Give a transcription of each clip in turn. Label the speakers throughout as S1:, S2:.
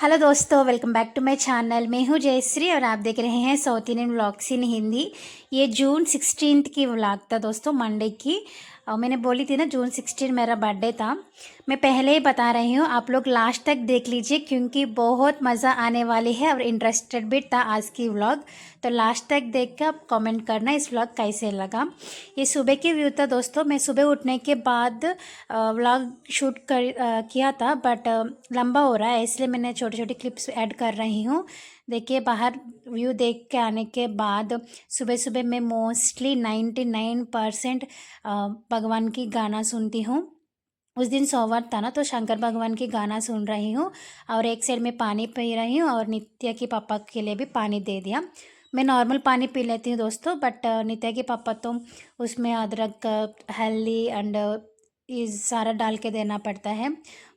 S1: Hello दोस्तों, welcome back to my channel. मैं हूँ जयश्री और आप देख रहे हैं south Indian vlogs in Hindi. ये जून 16 की व्लॉग था दोस्तों, मंडे की। और मैंने बोली थी ना जून 16 मेरा बर्थडे था। मैं पहले ही बता रही हूँ, आप लोग लास्ट तक देख लीजिए क्योंकि बहुत मज़ा आने वाली है और इंटरेस्टेड भी था आज की व्लॉग। तो लास्ट तक देख कर आप कमेंट करना इस व्लॉग कैसे लगा। ये सुबह की व्यू था दोस्तों। मैं सुबह उठने के बाद व्लॉग शूट किया था, बट लंबा हो रहा है इसलिए मैंने छोटी छोटी क्लिप्स ऐड कर रही हूँ। देखिए, बाहर व्यू देख के आने के बाद सुबह सुबह मैं मोस्टली 99% भगवान की गाना सुनती हूँ। उस दिन सोमवार था ना, तो शंकर भगवान की गाना सुन रही हूँ और एक साइड में पानी पी रही हूँ और नित्या के पापा के लिए भी पानी दे दिया। मैं नॉर्मल पानी पी लेती हूँ दोस्तों, बट नित्या के पापा तो उसमें अदरक, हल्दी एंड ये सारा डाल के देना पड़ता है।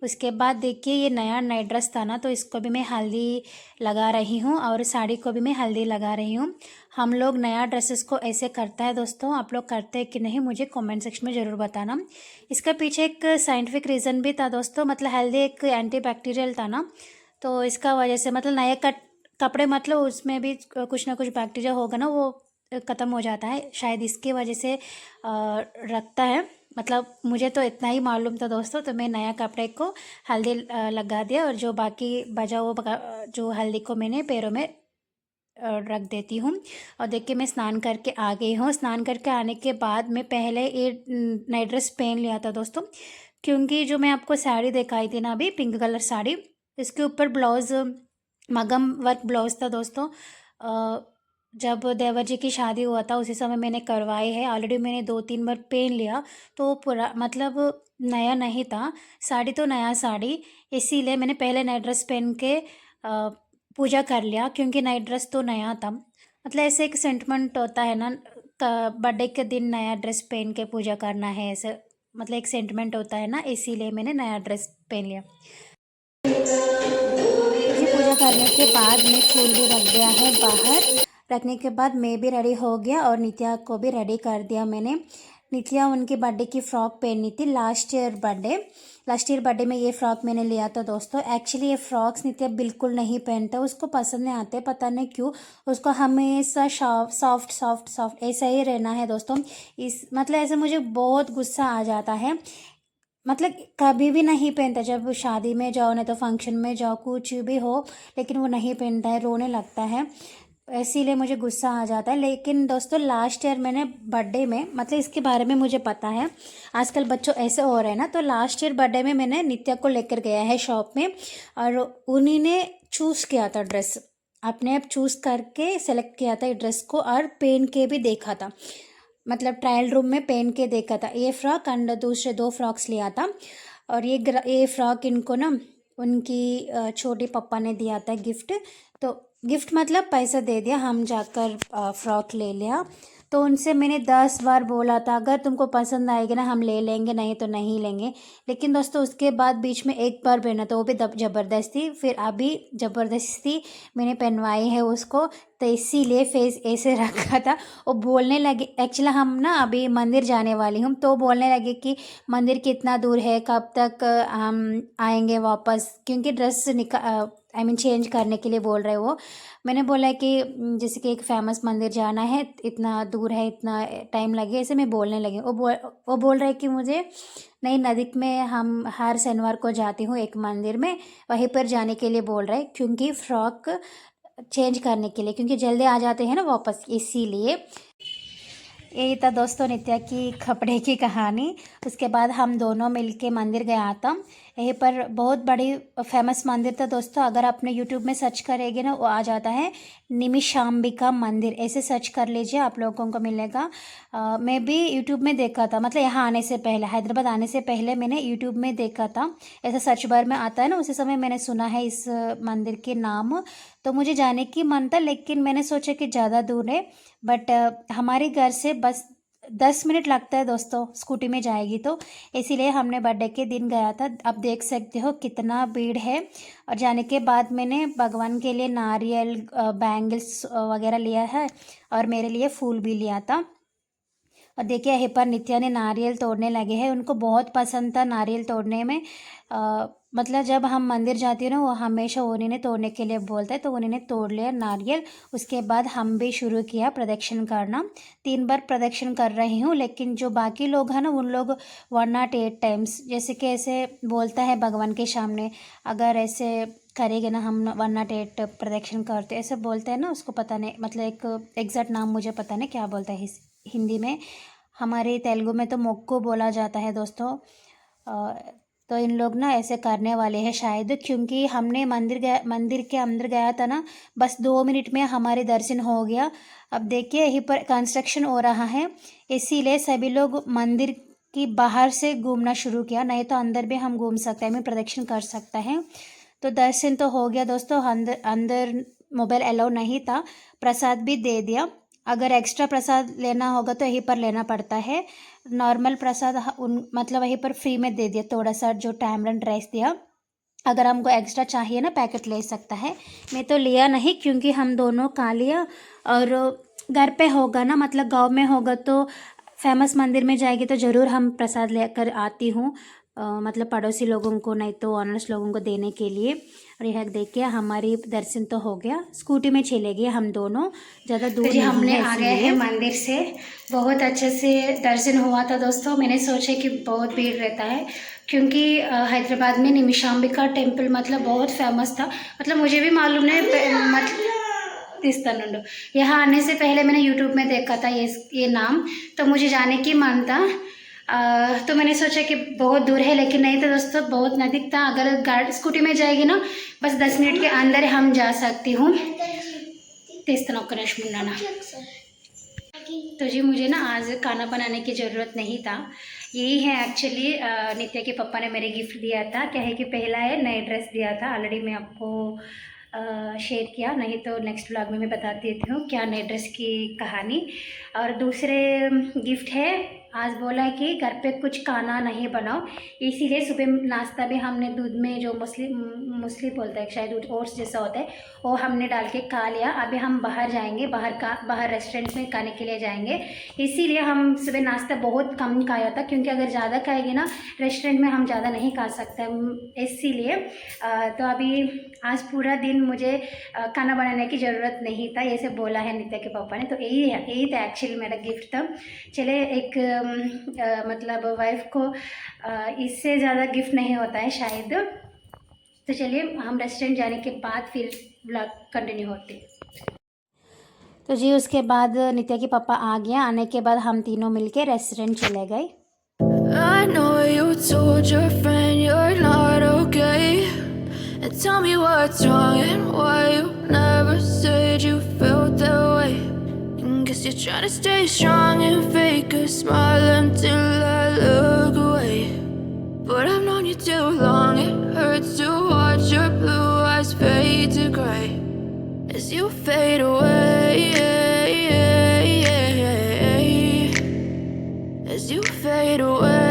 S1: उसके बाद देखिए, ये नया नाइट ड्रेस था ना, तो इसको भी मैं हल्दी लगा रही हूँ और साड़ी को भी मैं हल्दी लगा रही हूँ। हम लोग नया ड्रेसेस को ऐसे करता है दोस्तों, आप लोग करते हैं कि नहीं मुझे कमेंट सेक्शन में ज़रूर बताना। इसका पीछे एक साइंटिफिक रीज़न भी था दोस्तों। मतलब हेल्दी एक एंटी बैक्टीरियल था ना, तो इसका वजह से मतलब नए कपड़े मतलब उसमें भी कुछ ना कुछ बैक्टीरिया होगा ना, वो ख़त्म हो जाता है, शायद इसकी वजह से रखता है। मतलब मुझे तो इतना ही मालूम था दोस्तों, तो मैं नया कपड़े को हल्दी लगा दिया और जो बाकी बचा हुआ जो हल्दी को मैंने पैरों में रख देती हूँ। और देखिए, मैं स्नान करके आ गई हूँ। स्नान करके आने के बाद मैं पहले ये नाइट ड्रेस पहन लिया था दोस्तों, क्योंकि जो मैं आपको साड़ी दिखाई थी ना अभी, पिंक कलर साड़ी, इसके ऊपर ब्लाउज़ मगम वर्क ब्लाउज़ था दोस्तों। जब देवर जी की शादी हुआ था उसी समय मैंने करवाई है। ऑलरेडी मैंने 2-3 बार पहन लिया, तो पूरा मतलब नया नहीं था। साड़ी तो नया साड़ी, इसीलिए मैंने पहले नाइट ड्रेस पहन के पूजा कर लिया, क्योंकि नाइट ड्रेस तो नया था। मतलब ऐसे एक सेंटिमेंट होता है ना, बर्थडे के दिन नया ड्रेस पहन के पूजा करना है, ऐसे मतलब एक सेंटिमेंट होता है ना, इसीलिए मैंने नया ड्रेस पहन लिया। देखिए, पूजा करने के बाद मैं फूल भी रख दिया है बाहर। रखने के बाद मैं भी रेडी हो गया और नित्या को भी रेडी कर दिया मैंने। नित्या उनकी बर्थडे की फ़्रॉक पहनी थी लास्ट ईयर बर्थडे में ये फ़्रॉक मैंने लिया था दोस्तों। एक्चुअली ये फ़्रॉक्स नित्या बिल्कुल नहीं पहनता, उसको पसंद नहीं आते, पता नहीं क्यों। उसको हमेशा सॉफ्ट सॉफ्ट सॉफ्ट ऐसा ही रहना है दोस्तों। इस मतलब ऐसे मुझे बहुत गुस्सा आ जाता है। मतलब कभी भी नहीं पहनता, जब शादी में जाओ नहीं तो फंक्शन में जाओ, कुछ भी हो, लेकिन वो नहीं पहनता है, रोने लगता है। इसीलिए मुझे गुस्सा आ जाता है। लेकिन दोस्तों, लास्ट ईयर मैंने बर्थडे में, मतलब इसके बारे में मुझे पता है, आजकल बच्चों ऐसे हो रहे हैं ना, तो लास्ट ईयर बर्थडे में मैंने नित्या को लेकर गया है शॉप में और उन्हीं ने चूज़ किया था ड्रेस, अपने आप चूज़ करके सेलेक्ट किया था ये ड्रेस को और पहन के भी देखा था। मतलब ट्रायल रूम में पहन के देखा था ये फ्रॉक एंड दूसरे 2 फ्रॉक्स लिया था। और ये फ्रॉक इनको ना उनकी छोटी पप्पा ने दिया था गिफ्ट। तो गिफ्ट मतलब पैसा दे दिया, हम जाकर फ्रॉक ले लिया। तो उनसे मैंने 10 बार बोला था अगर तुमको पसंद आएगी ना हम ले लेंगे, नहीं तो नहीं लेंगे। लेकिन दोस्तों, उसके बाद बीच में एक बार पहना तो वो भी ज़बरदस्ती, फिर अभी ज़बरदस्ती मैंने पहनवाई है उसको। तो इसीलिए फेस ऐसे रखा था। वो बोलने लगे, एक्चुअली हम ना अभी मंदिर जाने वाली हूँ, तो बोलने लगे कि मंदिर कितना दूर है, कब तक हम आएंगे वापस, क्योंकि ड्रेस आई मीन चेंज करने के लिए बोल रहे वो। मैंने बोला कि जैसे कि एक फेमस मंदिर जाना है, इतना दूर है, इतना टाइम लगे, ऐसे मैं बोलने लगी। वो बोल रहे कि मुझे नहीं, नज़दीक में हम हर शनिवार को जाती हूँ एक मंदिर में, वहीं पर जाने के लिए बोल रहे, क्योंकि फ्रॉक चेंज करने के लिए, क्योंकि जल्दी आ जाते हैं ना वापस, इसीलिए। यही था दोस्तों नित्या की कपड़े की कहानी। उसके बाद हम दोनों मिलके मंदिर गया था। यहीं पर बहुत बड़ी फेमस मंदिर था दोस्तों। अगर आपने यूट्यूब में सर्च करेंगे ना, वो आ जाता है निमिषांबिका मंदिर, ऐसे सर्च कर लीजिए, आप लोगों को मिलेगा। मैं भी यूट्यूब में देखा था, मतलब यहाँ आने से पहले, हैदराबाद आने से पहले मैंने यूट्यूब में देखा था। ऐसा सर्च बार में आता है ना, उसी समय मैंने सुना है इस मंदिर के नाम। तो मुझे जाने की मन था, लेकिन मैंने सोचा कि ज़्यादा दूर है, बट हमारे घर से बस 10 मिनट लगता है दोस्तों, स्कूटी में जाएगी तो। इसीलिए हमने बर्थडे के दिन गया था। आप देख सकते हो कितना भीड़ है। और जाने के बाद मैंने भगवान के लिए नारियल, बैंगल्स वगैरह लिया है और मेरे लिए फूल भी लिया था। और देखिए, यहीं पर नित्या ने नारियल तोड़ने लगे हैं, उनको बहुत पसंद था नारियल तोड़ने में। मतलब जब हम मंदिर जाते हैं ना, वो हमेशा उन्हीं ने तोड़ने के लिए बोलता है, तो उन्हीं ने तोड़ लिया नारियल। उसके बाद हम भी शुरू किया प्रदक्षिण करना। 3 बार प्रदक्षिण कर रही हूँ, लेकिन जो बाकी लोग हैं ना, उन लोग 108 टाइम्स, जैसे कि ऐसे बोलता है भगवान के सामने, अगर ऐसे करेंगे ना हम 108 प्रदक्षिण करते, ऐसे बोलते हैं ना, उसको पता नहीं, मतलब एक एग्जैक्ट नाम मुझे पता नहीं क्या बोलता है हिंदी में। हमारे तेलुगु में तो मोक्को बोला जाता है दोस्तों। तो इन लोग ना ऐसे करने वाले हैं शायद, क्योंकि हमने मंदिर के अंदर गया था ना, बस 2 मिनट में हमारे दर्शन हो गया। अब देखिए यहीं पर कंस्ट्रक्शन हो रहा है, इसीलिए सभी लोग मंदिर की बाहर से घूमना शुरू किया, नहीं तो अंदर भी हम घूम सकते हैं, मैं प्रदक्षिण कर सकता है। तो दर्शन तो हो गया दोस्तों, अंदर अंदर मोबाइल अलाउ नहीं था। प्रसाद भी दे दिया। अगर एक्स्ट्रा प्रसाद लेना होगा तो यहीं पर लेना पड़ता है। नॉर्मल प्रसाद मतलब वहीं पर फ्री में दे दिया, थोड़ा सा जो टैमरिंड राइस दिया। अगर हमको एक्स्ट्रा चाहिए ना, पैकेट ले सकता है। मैं तो लिया नहीं, क्योंकि हम दोनों खा लिया। और घर पे होगा ना, मतलब गांव में होगा तो फेमस मंदिर में जाएगी तो ज़रूर हम प्रसाद लेकर आती हूँ, मतलब पड़ोसी लोगों को, नहीं तो ऑनर्स लोगों को देने के लिए। और यह देखिए हमारी दर्शन तो हो गया, स्कूटी में चले गए हम दोनों, ज़्यादा दूर नहीं है। हमने आ गए हैं मंदिर से, बहुत अच्छे से दर्शन हुआ था दोस्तों। मैंने सोचा कि बहुत भीड़ रहता है, क्योंकि हैदराबाद में निमिषांबिका टेम्पल मतलब बहुत फेमस था। मतलब मुझे भी मालूम नहीं, मतलब तीस्तनुंडु, यहाँ आने से पहले मैंने यूट्यूब में देखा था ये नाम, तो मुझे जाने की मन था। तो मैंने सोचा कि बहुत दूर है, लेकिन नहीं था दोस्तों, बहुत नज़दीक था। अगर स्कूटी में जाएगी ना, बस 10 मिनट के अंदर हम जा सकती हूँ। तीस्तनोकनेश मुन्ना। तो जी मुझे ना आज खाना बनाने की ज़रूरत नहीं था। यही है एक्चुअली, नित्या के पापा ने मेरे गिफ्ट दिया था। क्या है कि पहला है नई ड्रेस दिया था, ऑलरेडी मैं आपको शेयर किया, नहीं तो नेक्स्ट व्लॉग में मैं बता देती हूँ क्या नई ड्रेस की कहानी। और दूसरे गिफ्ट है, आज बोला है कि घर पे कुछ खाना नहीं बनाओ, इसीलिए सुबह नाश्ता भी हमने दूध में जो मुसली बोलता है शायद, ओट्स जैसा होता है, वो हमने डाल के खा लिया। अभी हम बाहर जाएंगे, बाहर रेस्टोरेंट में खाने के लिए जाएंगे, इसीलिए हम सुबह नाश्ता बहुत कम खाया था, क्योंकि अगर ज़्यादा खाएंगे ना रेस्टोरेंट में हम ज़्यादा नहीं खा सकते, इसीलिए। तो अभी आज पूरा दिन मुझे खाना बनाने की ज़रूरत नहीं था, ऐसे बोला है नित्या के पापा ने। तो यही था एक्चुअली मेरा गिफ्ट था। चले एक मतलब वाइफ को इससे ज़्यादा गिफ्ट नहीं होता है शायद। तो चलिए हम रेस्टोरेंट जाने के बाद फिर व्लॉग कंटिन्यू होते। तो जी उसके बाद नित्या के पापा आ गया, आने के बाद हम तीनों मिलके रेस्टोरेंट चले गए। I know you told your friend you're not okay, and tell me what's wrong and why you never said you felt that way. And guess you're trying to stay strong and fake a smile until I look away. But I've known you too long, it hurts to watch your blue eyes fade to gray as you fade away, as you fade away.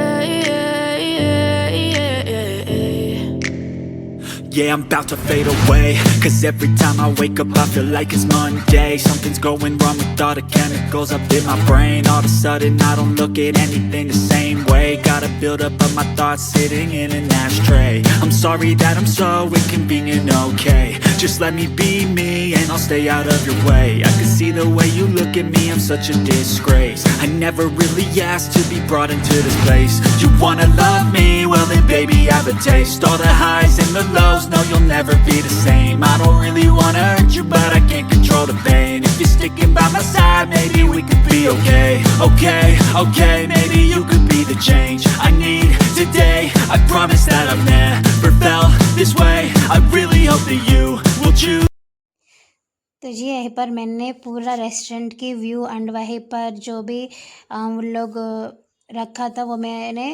S2: Yeah, I'm about to fade away, cause every time I wake up I feel like it's Monday. Something's going wrong with all the chemicals up in my brain. All of a sudden I don't look at anything the same way. Gotta build up of my thoughts sitting in an ashtray. I'm sorry that I'm so inconvenient, okay. Just let me be me and I'll stay out of your way. I can see the way you look at me, I'm such a disgrace. I never really asked to be brought into this place. You wanna love me? Well then baby have a taste. All the highs and the lows, no you'll never be the same. I don't really wanna hurt you but I can't control the pain. If you're sticking by my side maybe we could be okay. Okay, maybe you could be the change I need today. I promise that I've never felt this way. I really hope that you will choose. तो जी यहीं पर मैंने पूरा restaurant की view and वहीं पर जो भी उन लोग रखा था वो मैंने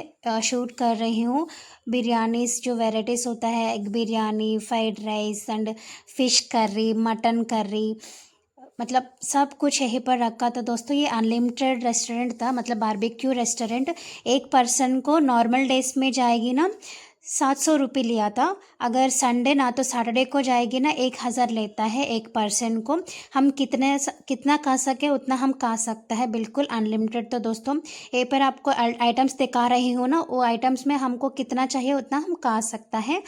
S2: शूट कर रही हूँ। बिरयानीज़ जो वैराइटीज़ होता है, egg biryani, fried rice and fish curry, mutton curry, मतलब सब कुछ यहीं पर रखा था दोस्तों। ये अनलिमिटेड रेस्टोरेंट था, मतलब बारबेक्यू रेस्टोरेंट। एक पर्सन को नॉर्मल डेज में जाएगी ना
S1: 700 रुपये लिया था। अगर संडे ना तो सैटरडे को जाएगी ना 1000 लेता है एक पर्सन को। हम कितना खा सके उतना हम खा सकता है, बिल्कुल अनलिमिटेड। तो दोस्तों ये पर आपको आइटम्स दिखा रही हूँ ना, वो आइटम्स में हमको कितना चाहिए उतना हम खा सकता है।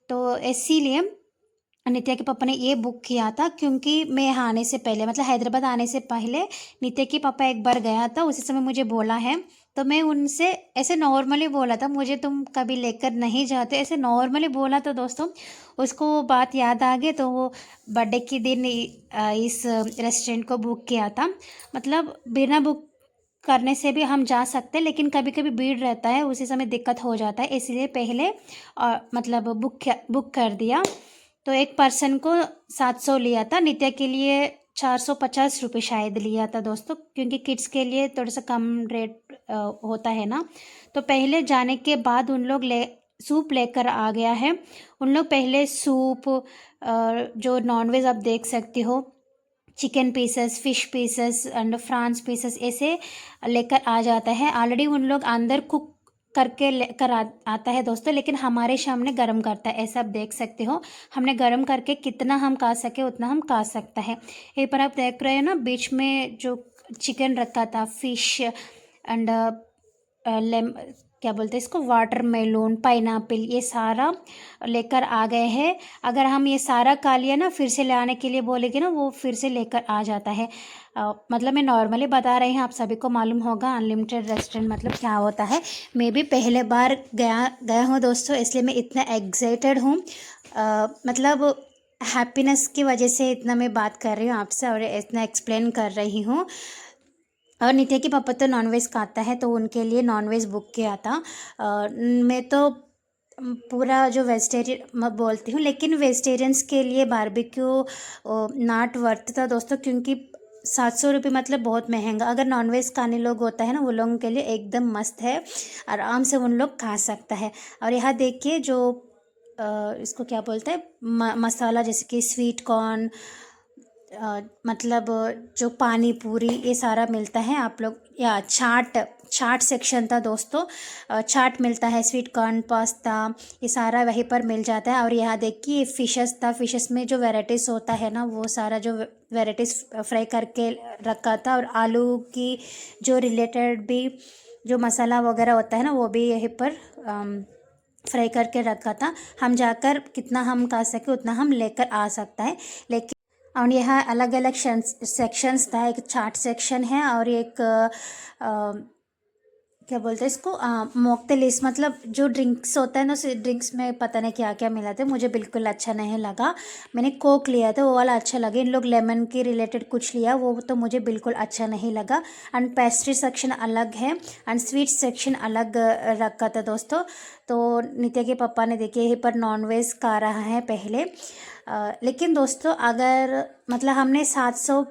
S1: तो इसीलिए नित्या के पापा ने ये बुक किया था, क्योंकि मैं यहाँ आने से पहले मतलब हैदराबाद आने से पहले नित्या के पापा एक बार गया था, उसी समय मुझे बोला है। तो मैं उनसे ऐसे नॉर्मली बोला था, मुझे तुम कभी लेकर नहीं जाते, ऐसे नॉर्मली बोला। तो दोस्तों उसको वो बात याद आ गई, तो वो बर्थडे के दिन इस रेस्टोरेंट को बुक किया था। मतलब बिना बुक करने से भी हम जा सकते हैं, लेकिन कभी कभी भीड़ रहता है, उसी समय दिक्कत हो जाता है, इसलिए पहले मतलब बुक कर दिया। तो एक पर्सन को 700 लिया था, नित्या के लिए 450 रुपये शायद लिया था दोस्तों, क्योंकि किड्स के लिए थोड़ा सा कम रेट होता है ना। तो पहले जाने के बाद उन लोग सूप लेकर आ गया है। उन लोग पहले सूप जो नॉनवेज आप देख सकती हो, chicken pieces, fish pieces and France pieces ऐसे लेकर आ जाता है। ऑलरेडी उन लोग अंदर कुक करके लेकर आता है दोस्तों, लेकिन हमारे सामने गर्म करता है, ऐसा आप देख सकते हो। हमने गर्म करके कितना हम खा सके उतना हम खा सकता है। ये पर आप देख रहे हो ना, बीच में जो चिकन रखा था, फिश एंड क्या बोलते हैं इसको, वाटरमेलन, पाइनएप्पल, ये सारा लेकर आ गए हैं। अगर हम ये सारा खा लिया ना, फिर से ले आने के लिए बोलेंगे ना, वो फिर से लेकर आ जाता है। मतलब मैं नॉर्मली बता रही हूँ, आप सभी को मालूम होगा अनलिमिटेड रेस्टोरेंट मतलब क्या होता है। मैं भी पहले बार गया हूँ दोस्तों, इसलिए मैं इतना एक्साइटेड हूँ। मतलब हैप्पीनेस की वजह से इतना मैं बात कर रही हूँ आपसे और इतना एक्सप्लेन कर रही हूँ। और नित्या के पापा तो नॉनवेज खाता है, तो उनके लिए नॉनवेज बुक किया था। मैं तो पूरा जो वेजिटेरियन बोलती हूँ, लेकिन वेजिटेरियंस के लिए बारबेक्यू नॉट वर्थ था दोस्तों, क्योंकि 700 रुपये मतलब बहुत महंगा। अगर नॉनवेज खाने लोग होता है ना, वो लोगों के लिए एकदम मस्त है, आराम से उन लोग खा सकता है। और यहाँ देखिए जो इसको क्या बोलते हैं, मसाला, जैसे कि स्वीट कॉर्न, मतलब जो पानी पूरी, ये सारा मिलता है। आप लोग या चाट सेक्शन था दोस्तों, चाट मिलता है, स्वीट कॉर्न, पास्ता, ये सारा वहीं पर मिल जाता है। और यहाँ देखिए फिशेस था, फिशेस में जो वेराइटीज़ होता है ना, वो सारा जो वेराइटीज़ फ्राई करके रखा था। और आलू की जो रिलेटेड भी जो मसाला वगैरह होता है ना, वो भी यहीं पर फ्राई करके रखा था। हम जाकर कितना हम खा सके उतना हम लेकर आ सकता है। लेकिन और यहाँ अलग अलग सेक्शंस था, एक चाट सेक्शन है और एक क्या बोलते हैं इसको, मॉकटेल्स, मतलब जो ड्रिंक्स होता है ना, ड्रिंक्स में पता नहीं क्या क्या मिला था, मुझे बिल्कुल अच्छा नहीं लगा। मैंने कोक लिया था, वो वाला अच्छा लगा। इन लोग लेमन के रिलेटेड कुछ लिया, वो तो मुझे बिल्कुल अच्छा नहीं लगा। एंड पेस्ट्री सेक्शन अलग है एंड स्वीट सेक्शन अलग रखा था दोस्तों। तो नित्या के पापा ने देखिए यहीं पर नॉनवेज खा रहा है पहले। लेकिन दोस्तों अगर मतलब हमने 700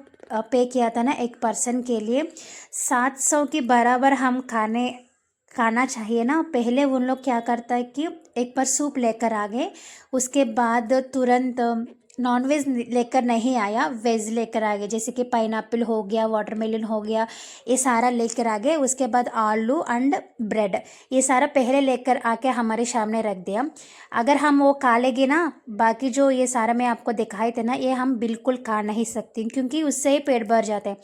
S1: पे किया था ना एक पर्सन के लिए, 700 के बराबर हम खाना चाहिए ना। पहले उन लोग क्या करता है कि एक बार सूप लेकर आ गए, उसके बाद तुरंत नॉनवेज लेकर नहीं आया, वेज लेकर आ गए, जैसे कि पाइनएप्पल हो गया, वाटरमेलन हो गया, ये सारा लेकर आ गए। उसके बाद आलू एंड ब्रेड, ये सारा पहले लेकर आके हमारे सामने रख दिया। अगर हम वो खा लेंगे ना, बाकी जो ये सारा मैं आपको दिखाई थे ना, ये हम बिल्कुल खा नहीं सकती, क्योंकि उससे ही पेट भर जाता है।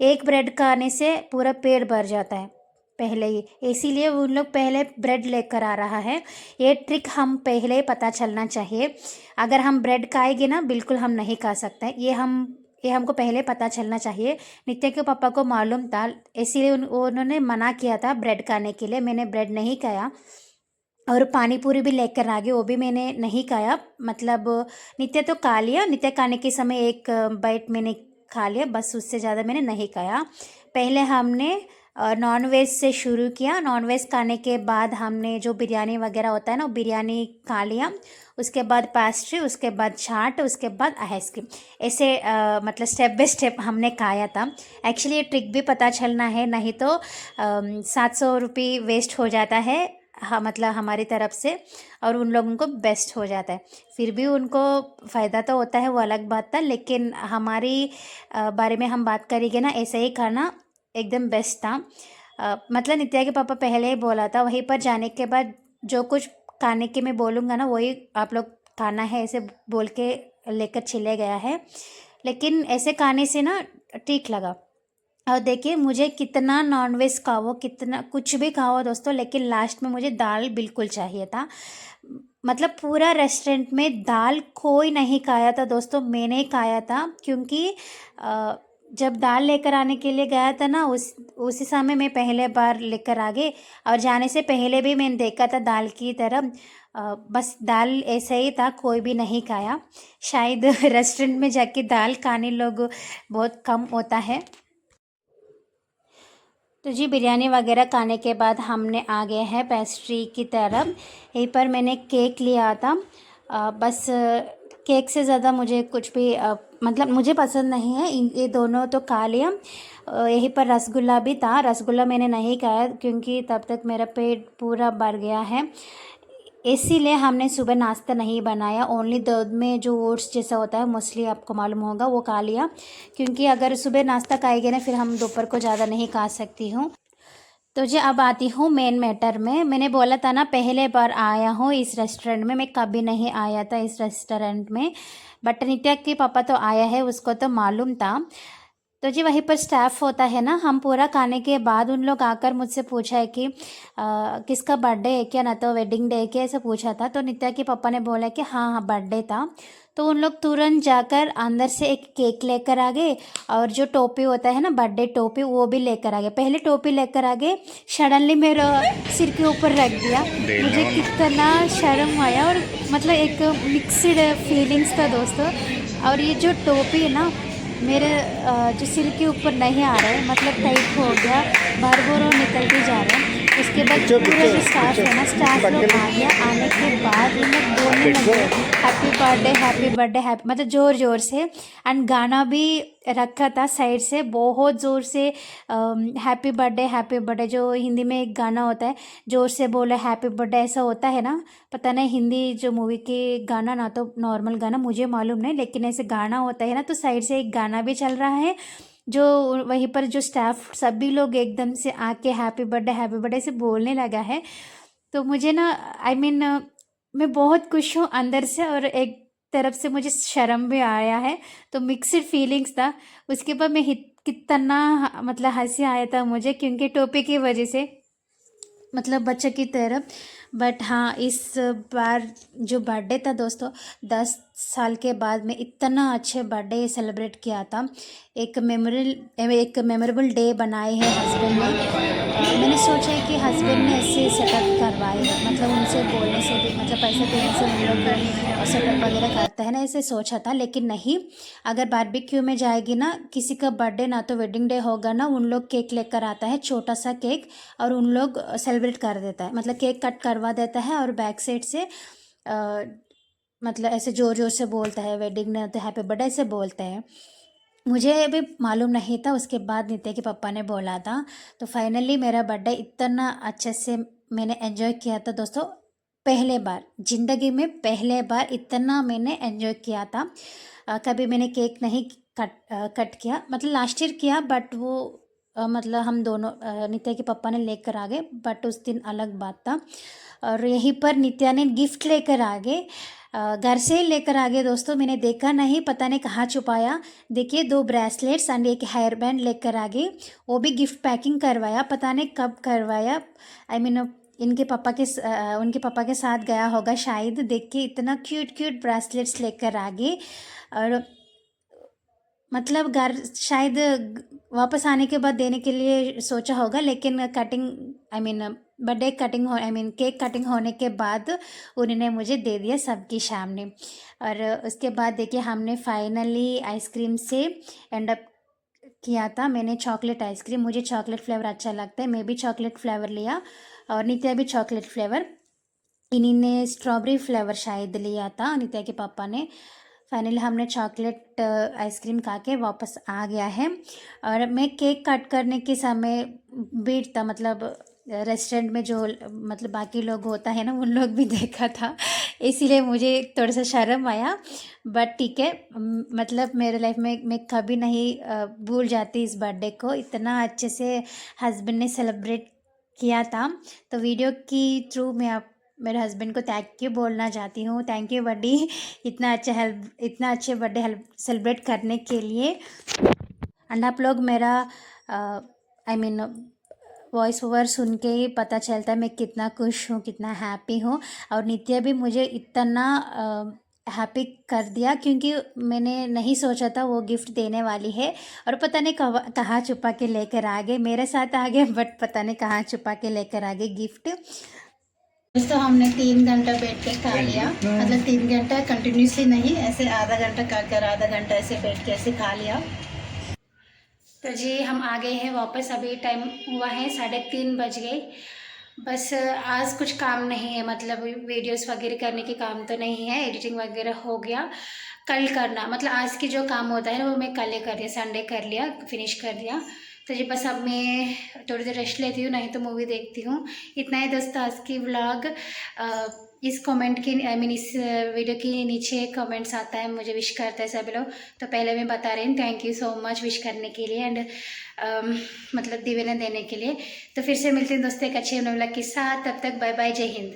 S1: एक ब्रेड खाने से पूरा पेट भर जाता है पहले ही, इसीलिए उन लोग पहले ब्रेड लेकर आ रहा है। ये ट्रिक हम पहले ही पता चलना चाहिए। अगर हम ब्रेड खाएंगे ना, बिल्कुल हम नहीं खा सकते, ये हमको पहले पता चलना चाहिए। नित्या के पापा को मालूम था, इसीलिए उन्होंने मना किया था ब्रेड खाने के लिए। मैंने ब्रेड नहीं खाया और पानी पूरी भी लेकर आ गए, वो भी मैंने नहीं खाया। मतलब नित्या तो खा लिया, नित्या खाने के समय एक बाइट मैंने खा लिया, बस उससे ज़्यादा मैंने नहीं खाया। पहले हमने नॉन वेज से शुरू किया, नॉन वेज खाने के बाद हमने जो बिरयानी वगैरह होता है ना, वो बिरयानी खा लिया। उसके बाद पेस्ट्री, उसके बाद चाट, उसके बाद आइसक्रीम, ऐसे मतलब स्टेप बाय स्टेप हमने खाया था। एक्चुअली ये ट्रिक भी पता चलना है, नहीं तो 700 रुपये वेस्ट हो जाता है, हाँ मतलब हमारी तरफ से, और उन लोगों को बेस्ट हो जाता है। फिर भी उनको फ़ायदा तो होता है, वो अलग बात था, लेकिन हमारी बारे में हम बात करेंगे ना, ऐसे ही खाना एकदम बेस्ट था। मतलब नित्या के पापा पहले ही बोला था, वहीं पर जाने के बाद जो कुछ खाने के मैं बोलूँगा ना वही आप लोग खाना है ऐसे बोल के लेकर चले गया है, लेकिन ऐसे खाने से ना ठीक लगा। और देखिए मुझे कितना नॉनवेज खाओ कितना कुछ भी खाओ दोस्तों, लेकिन लास्ट में मुझे दाल बिल्कुल चाहिए था। मतलब पूरा रेस्टोरेंट में दाल कोई नहीं खाया था दोस्तों, मैंने ही खाया था, क्योंकि जब दाल लेकर आने के लिए गया था ना उसी समय मैं पहले बार लेकर आ गई, और जाने से पहले भी मैंने देखा था दाल की तरफ, बस दाल ऐसे ही था, कोई भी नहीं खाया। शायद रेस्टोरेंट में जाके दाल खाने लोग बहुत कम होता है। तो जी बिरयानी वगैरह खाने के बाद हमने आ गए हैं पेस्ट्री की तरफ। यहीं पर मैंने केक लिया था। बस केक से ज़्यादा मुझे कुछ भी मतलब मुझे पसंद नहीं है, ये दोनों तो खा लिया। यहीं पर रसगुल्ला भी था, रसगुल्ला मैंने नहीं खाया क्योंकि तब तक मेरा पेट पूरा भर गया है, इसीलिए हमने सुबह नाश्ता नहीं बनाया। ओनली दूध में जो ओट्स जैसा होता है मोस्टली आपको मालूम होगा वो खा लिया, क्योंकि अगर सुबह नाश्ता खाएंगे ना फिर हम दोपहर को ज़्यादा नहीं खा सकती हूँ। तो जी अब आती हूँ मेन मैटर में। मैंने बोला था ना पहले बार आया हूँ इस रेस्टोरेंट में, मैं कभी नहीं आया था इस रेस्टोरेंट में, बट नित्या के पापा तो आया है, उसको तो मालूम था। तो जी वहीं पर स्टाफ होता है ना, हम पूरा खाने के बाद उन लोग आकर मुझसे पूछा है कि किसका बर्थडे है क्या, ना तो वेडिंग डे है क्या, ऐसा पूछा था। तो नित्या के पापा ने बोला कि हाँ हाँ बर्थडे था। तो उन लोग तुरंत जाकर अंदर से एक केक लेकर आ गए, और जो टोपी होता है ना बर्थडे टोपी वो भी लेकर आ गए। पहले टोपी लेकर आ गए, सडनली मेरा सिर के ऊपर रख दिया, मुझे कितना शर्म आया, और मतलब एक मिक्सड फीलिंग्स था दोस्तों। और ये जो टोपी है ना मेरे जो सिर के ऊपर नहीं आ रहा है, मतलब टाइट हो गया, भर निकलते जा रहे हैं। उसके बाद पूरा जो स्टाफ है ना, स्टाफ लोग आ गया, आने के बाद उन लोग बोलने लगे हैप्पी बर्थडे हैप्पी, मतलब ज़ोर ज़ोर से, एंड गाना भी रखा था साइड से बहुत ज़ोर से, हैप्पी बर्थडे जो हिंदी में एक गाना होता है, ज़ोर से बोले हैप्पी बर्थडे ऐसा होता है ना, पता नहीं हिंदी जो मूवी के गाना ना तो नॉर्मल गाना मुझे मालूम नहीं, लेकिन ऐसे गाना होता है ना, तो साइड से एक गाना भी चल रहा है, जो वहीं पर जो स्टाफ सभी लोग एकदम से आके हैप्पी बर्थडे से बोलने लगा है। तो मुझे ना मैं बहुत खुश हूँ अंदर से, और एक तरफ से मुझे शर्म भी आया है, तो मिक्सड फीलिंग्स था। उसके बाद मैं कितना मतलब हंसी आया था मुझे, क्योंकि टोपी की वजह से, मतलब बच्चे की तरह। बट हाँ इस बार जो बर्थडे था दोस्तों, 10 साल के बाद मैं इतना अच्छे बर्थडे सेलिब्रेट किया था। एक मेमोरेबल डे बनाए हैं हस्बैंड ने। मैंने सोचा है कि हस्बैंड ने ऐसे सेटअप करवाए हैं, मतलब उनसे बोलने से भी, मतलब पैसे देने से उन लोग सेटअप वगैरह करते हैं ना, ऐसे सोचा था। लेकिन नहीं, अगर बारबेक्यू में जाएगी ना किसी का बर्थडे ना तो वेडिंग डे होगा ना, उन लोग केक लेकर आता है छोटा सा केक, और उन लोग सेलिब्रेट कर देता है, मतलब केक कट करवा देता है, और बैक साइड से मतलब ऐसे ज़ोर ज़ोर से बोलता है वेडिंग ना तो हैप्पी बर्थडे ऐसे बोलते हैं। मुझे अभी मालूम नहीं था, उसके बाद नित्या के पापा ने बोला था। तो फाइनली मेरा बर्थडे इतना अच्छे से मैंने एंजॉय किया था दोस्तों, पहले बार ज़िंदगी में पहले बार इतना मैंने एंजॉय किया था। कभी मैंने केक नहीं कट किया, मतलब लास्ट ईयर किया, बट वो मतलब हम दोनों नित्या के पापा ने लेकर आ गए, बट उस दिन अलग बात था। और यहीं पर नित्या ने गिफ्ट लेकर आ गए, घर से ही लेकर आ गए दोस्तों, मैंने देखा नहीं, पता नहीं कहाँ छुपाया। देखिए 2 ब्रेसलेट्स एंड एक हेयर बैंड लेकर आ गए, वो भी गिफ्ट पैकिंग करवाया, पता नहीं कब करवाया। इनके पापा के उनके पापा के साथ गया होगा शायद। देखिए इतना क्यूट ब्रेसलेट्स लेकर आ गए, और मतलब घर शायद वापस आने के बाद देने के लिए सोचा होगा, लेकिन कटिंग बर्थडे कटिंग हो केक कटिंग होने के बाद उन्होंने मुझे दे दिया सबके सामने। और उसके बाद देखिए हमने फाइनली आइसक्रीम से एंड अप किया था। मैंने चॉकलेट आइसक्रीम, मुझे चॉकलेट फ्लेवर अच्छा लगता है, मैं भी चॉकलेट फ्लेवर लिया, और नित्या भी चॉकलेट फ्लेवर, इन्हीं ने स्ट्रॉबेरी फ्लेवर शायद लिया था नित्या के पापा ने। फाइनली हमने चॉकलेट आइसक्रीम खा के वापस आ गया है। और मैं केक कट करने के समय भीड़ था, मतलब रेस्टोरेंट में जो मतलब बाकी लोग होता है ना, उन लोग भी देखा था, इसीलिए मुझे थोड़ा सा शर्म आया। बट ठीक है, मतलब मेरे लाइफ में मैं कभी नहीं भूल जाती इस बर्थडे को, इतना अच्छे से हस्बैंड ने सेलिब्रेट किया था। तो वीडियो की थ्रू मैं मेरे हस्बैंड को थैंक यू बोलना चाहती हूँ। थैंक यू बड्डी, इतना अच्छे बर्थडे सेलिब्रेट करने के लिए। एंड आप लोग मेरा वॉइस ओवर सुन के ही पता चलता है मैं कितना खुश हूँ, कितना हैप्पी हूँ। और नित्या भी मुझे इतना हैप्पी कर दिया, क्योंकि मैंने नहीं सोचा था वो गिफ्ट देने वाली है। और पता नहीं कहाँ छुपा के लेकर आ गए, मेरे साथ आ गए बट पता नहीं कहाँ छुपा के लेकर आ गए गिफ्ट। तो हमने 3 घंटा बैठ के खा लिया, मतलब 3 घंटा कंटिन्यूसली नहीं, ऐसे आधा घंटा खाकर आधा घंटा ऐसे बैठ के ऐसे खा लिया। तो जी हम आ गए हैं वापस, अभी टाइम हुआ है 3:30 बज गए। बस आज कुछ काम नहीं है, मतलब वीडियोस वगैरह करने के काम तो नहीं है, एडिटिंग वगैरह हो गया। कल करना, मतलब आज की जो काम होता है वो मैं कल ही कर दिया, संडे कर लिया, फिनिश कर दिया। तो जी बस अब मैं थोड़ी देर रेस्ट लेती हूँ, नहीं तो मूवी देखती हूँ। इतना ही दोस्तों आज की व्लॉग। इस कमेंट के इस वीडियो के नीचे कमेंट्स आता है, मुझे विश करता है सभी लोग, तो पहले मैं बता रही हूँ thank you so much wish करने के लिए एंड मतलब दीवेना देने के लिए। तो फिर से मिलते हैं दोस्तों एक अच्छे व्लॉग के साथ, तब तक बाय बाय, जय हिंद।